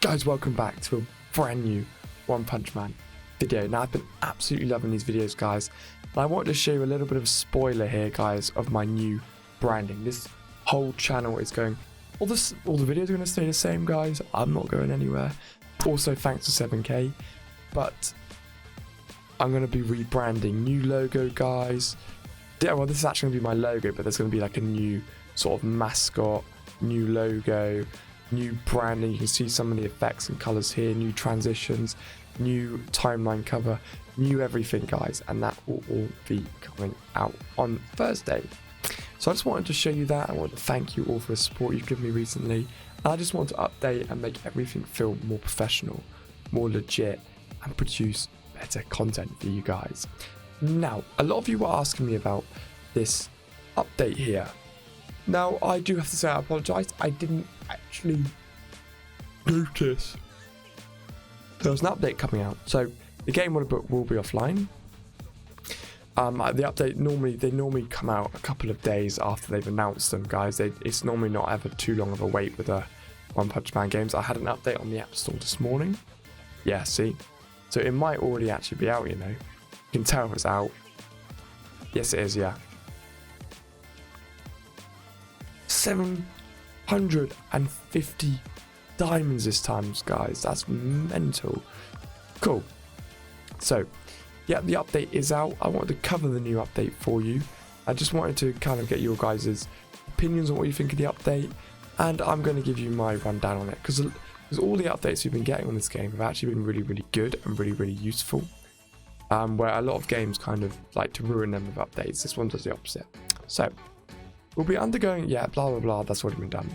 Guys, welcome back to a brand new One Punch Man video. Now, I've been absolutely loving these videos, guys, and I wanted to show you a little bit of a spoiler here, guys, of my new branding. This whole channel is going, all the videos are going to stay the same, guys. I'm not going anywhere. Also, thanks to 7K, but I'm going to be rebranding. New logo, guys. Yeah, well, this is actually going to be my logo, but there's going to be like a new sort of mascot, new logo, new branding. You can see some of the effects and colors here, new transitions, new timeline cover, new everything, guys, and that will all be coming out on Thursday. So I just wanted to show you that. I want to thank you all for the support you've given me recently, and I just want to update and make everything feel more professional, more legit, and produce better content for you guys. Now, a lot of you were asking me about this update here. Now, I do have to say I apologise. I didn't actually notice there was an update coming out. So the game will be offline. The update normally come out a couple of days after they've announced them, guys. It's normally not ever too long of a wait with the One Punch Man games. I had an update on the App Store this morning. Yeah, see? So it might already actually be out, you know. You can tell if it's out. Yes, it is, yeah. 750 diamonds this time, guys. That's mental. Cool. So, yeah, the update is out. I wanted to cover the new update for you. I just wanted to kind of get your guys' opinions on what you think of the update, and I'm going to give you my rundown on it, because all the updates we've been getting on this game have actually been really, really good and really, really useful. Where a lot of games kind of like to ruin them with updates. This one does the opposite. So, we'll be undergoing, yeah, blah, blah, blah. That's already been done.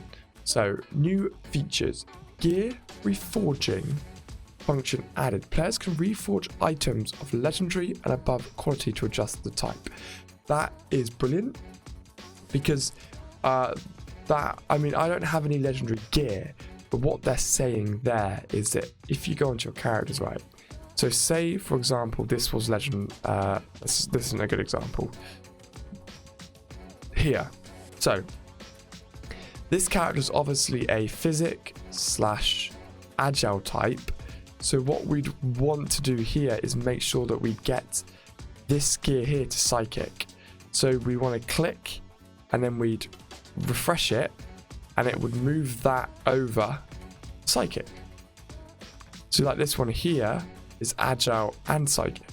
So, new features. Gear reforging function added. Players can reforge items of legendary and above quality to adjust the type. That is brilliant, because I don't have any legendary gear, but what they're saying there is that if you go onto your characters, right? So say, for example, this was legend. This isn't a good example. Here. So, this character is obviously a physic/agile type. So what we'd want to do here is make sure that we get this gear here to psychic. So we want to click, and then we'd refresh it, and it would move that over psychic. So like this one here is agile and psychic.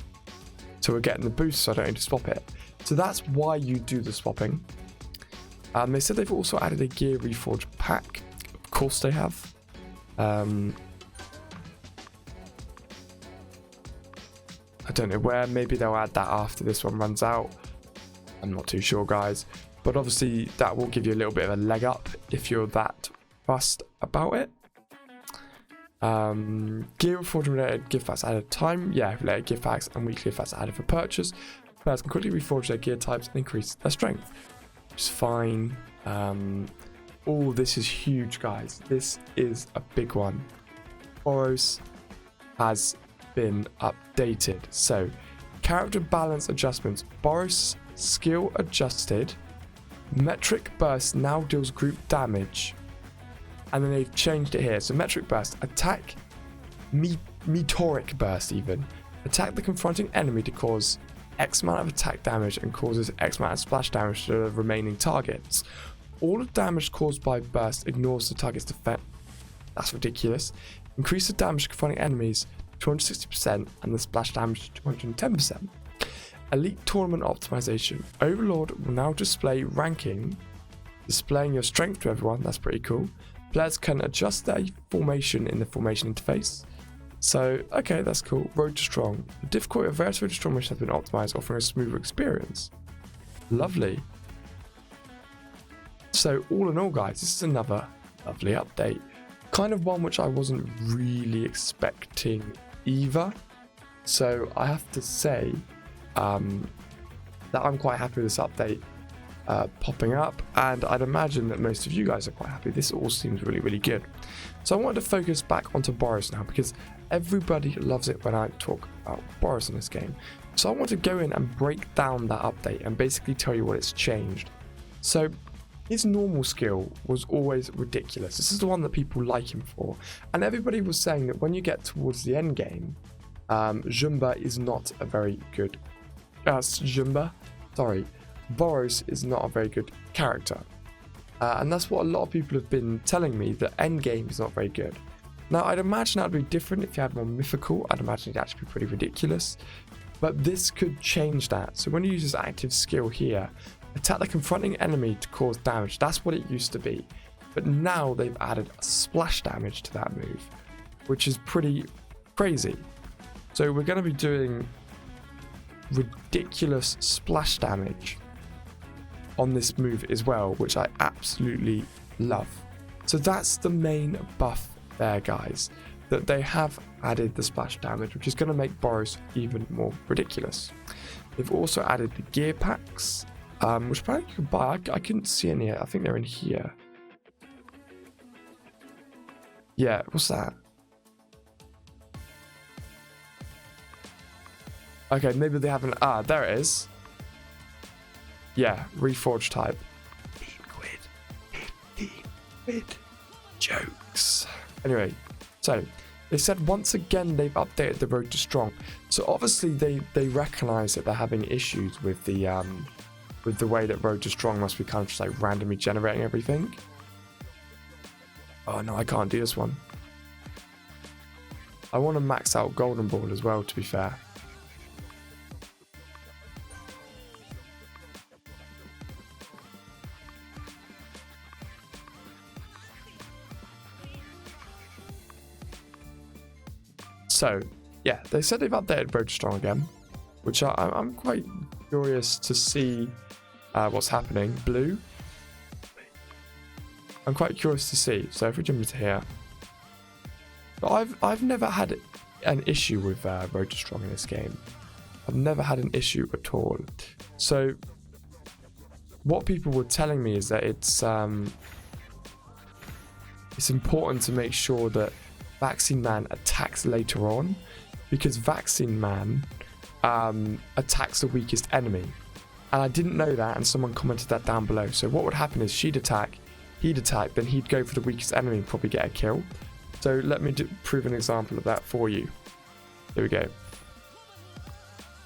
So we're getting the boost, so I don't need to swap it. So that's why you do the swapping. They said they've also added a gear reforge pack. Of course they have. I don't know where. Maybe they'll add that after this one runs out. I'm not too sure, guys. But obviously that will give you a little bit of a leg up if you're that fussed about it. Gear reforge related gift packs added time. Yeah, related gift packs and weekly gift packs added for purchase. Players can quickly reforge their gear types and increase their strength. It's fine. Oh, this is huge, guys. This is a big one. BOROS has been updated. So, character balance adjustments. BOROS skill adjusted. Metric burst now deals group damage. And then they've changed it here. So, metric burst. Attack meteoric burst even. Attack the confronting enemy to cause X amount of attack damage and causes X amount of splash damage to the remaining targets. All of damage caused by burst ignores the target's defense. That's ridiculous. Increase the damage to confronting enemies 260% and the splash damage to 210%. Elite tournament optimization. Overlord will now display ranking, displaying your strength to everyone. That's pretty cool. Players can adjust their formation in the formation interface. So, okay, that's cool. Road to Strong. The difficulty of various Road to Strong missions have been optimized, offering a smoother experience. Lovely. So, all in all, guys, this is another lovely update. Kind of one which I wasn't really expecting either. So, I have to say that I'm quite happy with this update popping up, and I'd imagine that most of you guys are quite happy. This all seems really, really good. So I wanted to focus back onto BOROS now, because everybody loves it when I talk about BOROS in this game. So I want to go in and break down that update and basically tell you what it's changed. So his normal skill was always ridiculous. This is the one that people like him for. And everybody was saying that when you get towards the end game, Jumba is not a very good... Boros is not a very good character. And that's what a lot of people have been telling me, that end game is not very good. Now, I'd imagine that would be different if you had more mythical. I'd imagine it'd actually be pretty ridiculous. But this could change that. So when you use this active skill here, attack the confronting enemy to cause damage. That's what it used to be. But now they've added a splash damage to that move, which is pretty crazy. So we're going to be doing ridiculous splash damage on this move as well, which I absolutely love. So that's the main buff there, guys, that they have added the splash damage, which is going to make Boros even more ridiculous. They've also added the gear packs, which apparently you can buy. I couldn't see any yet. I think they're in here. Yeah, what's that? Okay, maybe they haven't. Ah, there it is. Yeah, reforged type. 15 quid. Jokes. Anyway, so they said once again they've updated the road to strong. So obviously they recognize that they're having issues with the way that road to strong must be kind of just like randomly generating everything. Oh no, I can't do this one. I want to max out golden ball as well, to be fair. So, yeah, they said they've updated Road to Strong again, which I'm quite curious to see what's happening. Blue. I'm quite curious to see. So if we jump into here, but I've never had an issue with Road to Strong in this game. I've never had an issue at all. So what people were telling me is that it's important to make sure that Vaccine Man attacks later on, because Vaccine Man attacks the weakest enemy. And I didn't know that, and someone commented that down below. So what would happen is she'd attack, he'd attack, then he'd go for the weakest enemy and probably get a kill. So let me prove an example of that for you. There we go.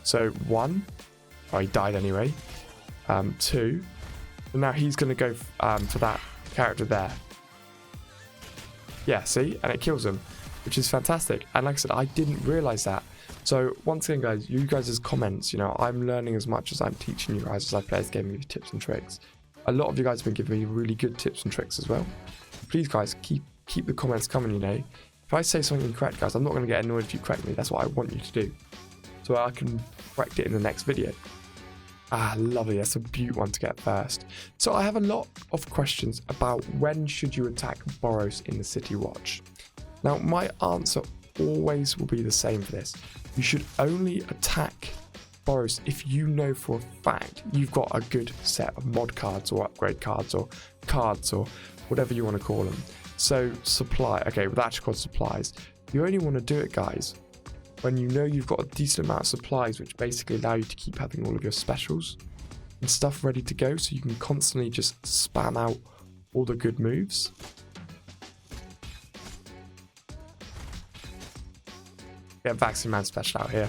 So 1, oh, he died anyway. 2, and now he's going to go for that character there. Yeah, see? And it kills him, which is fantastic. And like I said, I didn't realize that. So once again, guys, you guys' comments, you know, I'm learning as much as I'm teaching you guys as I play this game, with tips and tricks. A lot of you guys have been giving me really good tips and tricks as well. Please, guys, keep the comments coming, you know. If I say something incorrect, guys, I'm not going to get annoyed if you correct me. That's what I want you to do, so I can correct it in the next video. Ah, lovely. That's a beaut one to get first. So I have a lot of questions about when should you attack Boros in the City Watch. Now, my answer always will be the same for this. You should only attack Boros if you know for a fact you've got a good set of mod cards or upgrade cards or whatever you want to call them. So supply, okay, well, that's called supplies. You only want to do it, guys, when you know you've got a decent amount of supplies, which basically allow you to keep having all of your specials and stuff ready to go, so you can constantly just spam out all the good moves. Get Vaccine Man special out here.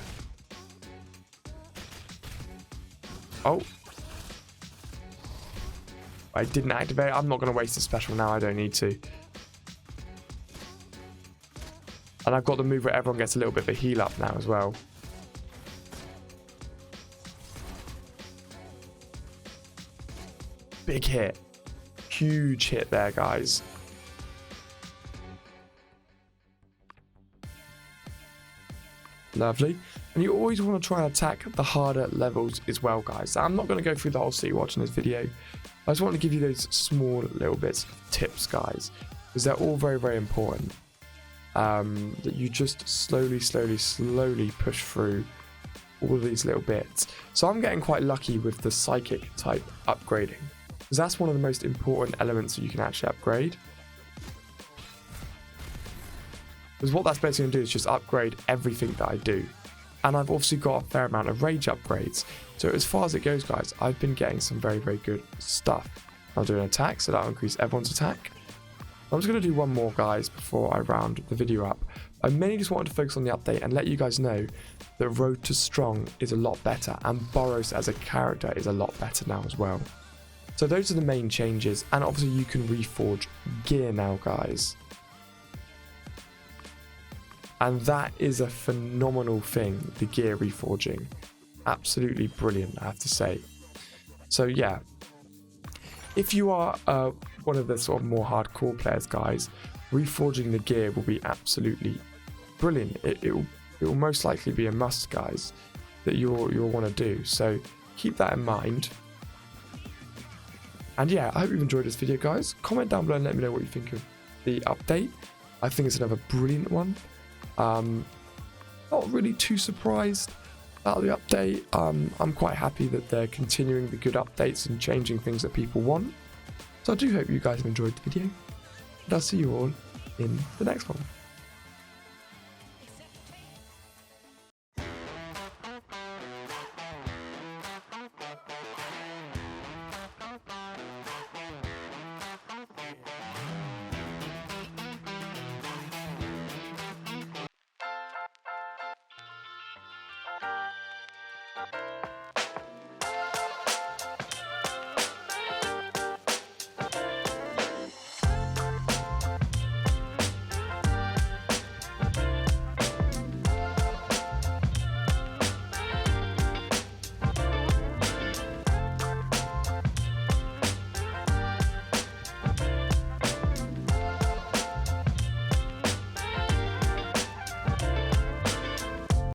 Oh. I didn't activate. I'm not going to waste a special now. I don't need to. And I've got the move where everyone gets a little bit of a heal up now as well. Big hit. Huge hit there, guys. Lovely. And you always want to try and attack the harder levels as well, guys. I'm not going to go through the whole City Watch in this video. I just want to give you those small little bits of tips, guys, because they're all very, very important. That you just slowly push through all of these little bits. So I'm getting quite lucky with the psychic type upgrading, because that's one of the most important elements that you can actually upgrade. Because what that's basically going to do is just upgrade everything that I do. And I've obviously got a fair amount of rage upgrades. So as far as it goes, guys, I've been getting some very, very good stuff. I'll do an attack, so that'll increase everyone's attack. I'm just going to do one more, guys, before I round the video up. I mainly just wanted to focus on the update and let you guys know that Road to Strong is a lot better, and BOROS as a character is a lot better now as well. So those are the main changes, and obviously you can reforge gear now, guys. And that is a phenomenal thing, the gear reforging. Absolutely brilliant, I have to say. So yeah, if you are one of the sort of more hardcore players, guys, reforging the gear will be absolutely brilliant. It will most likely be a must, guys, that you'll want to do. So keep that in mind. And yeah, I hope you've enjoyed this video, guys. Comment down below and let me know what you think of the update. I think it's another brilliant one. Not really too surprised about the update. I'm quite happy that they're continuing the good updates and changing things that people want. So I do hope you guys have enjoyed the video, and I'll see you all in the next one.